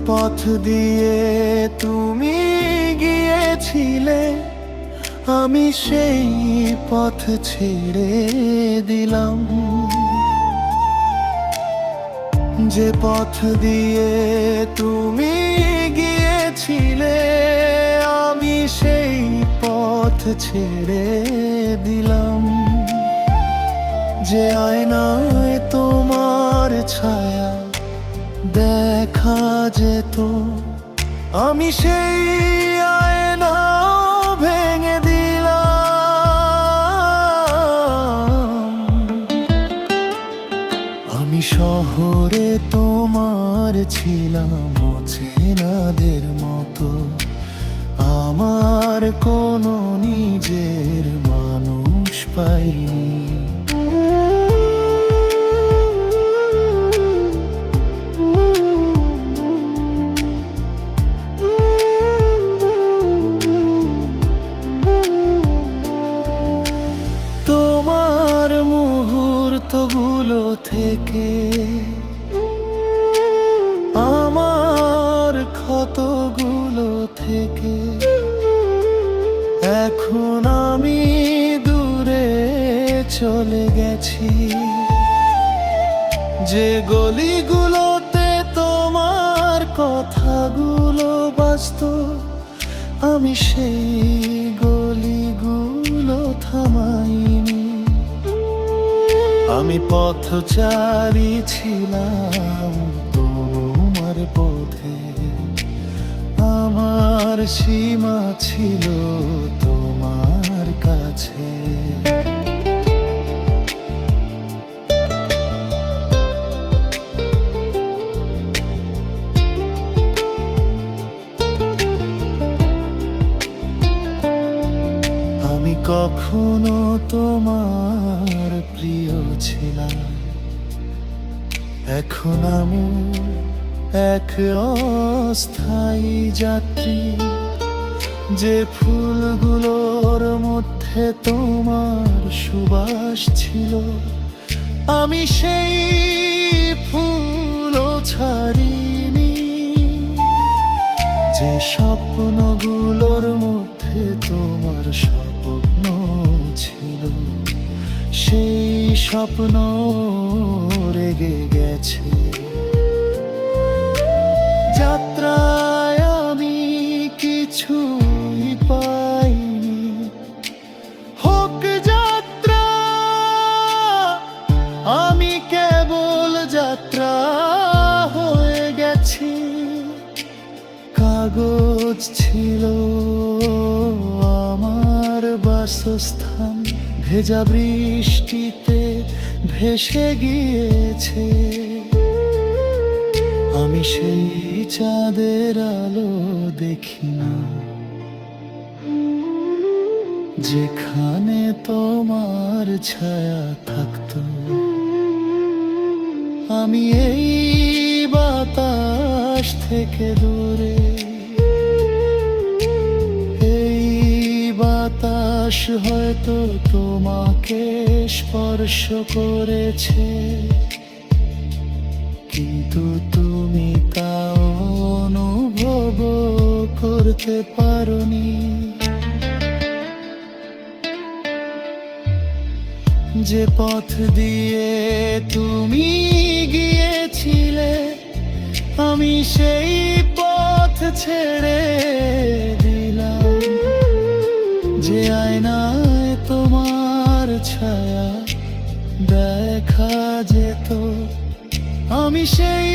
পথ দিয়ে তুমি গিয়েছিলে আমি সেই পথ ছেড়ে দিলাম। যে পথ দিয়ে তুমি গিয়েছিলে আমি সেই পথ ছেড়ে দিলাম। যে আয়নায় তোমার ছায়া দেখা যেত আমি সেই আয়না ভেঙে দিলাম। আমি শহরে তোমার ছিলাম অচেনাদের মতো, আমার কোনো নিজের মানুষ পাইনি। তোমার মুহূর্তগুলো থেকে আমার ক্ষতগুলো থেকে এখন আমি দূরে চলে গেছি। যে গলিগুলোতে তোমার কথাগুলো বাজতো আমি সেই গলিগুলো থামাইনি। আমি পথচারী ছিলাম তোমার পথে, আমার সীমা ছিল তোমার কাছে। আমি কখনো তোমার প্রিয় ছিলাম, এখন আমি এক অস্থায়ী যাত্রী। যে ফুলগুলোর মধ্যে তোমার সুবাস ছিল আমি সেই ফুলও ছাড়িনি। যে স্বপ্নগুলোর মধ্যে তোমার স্বপ্ন ছিল সেই স্বপ্ন রেগে গেছে। যাত্রায় আমি কিছুই পাইনি, হোক যাত্রা আমি কেবল যাত্রা হয়ে গেছি। কাগজ ছিল আমার বাসস্থান, ভেজা বৃষ্টিতে ভেসে গিয়েছে। আমি সেই চাঁদের আলো দেখি না যেখানে তোমার ছায়া থাকতো। আমি এই বাতাস থেকে দূরে, এই বাতাস হয়তো তোমাকে স্পর্শ করেছে, কিন্তু তুমি তা অনুভব করতে পারোনি। যে পথ দিয়ে তুমি গিয়েছিলে আমি সেই পথ ছেড়ে দিলাম। যে আয়নায় তোমার ছায়া দেখা যেত আমি সেই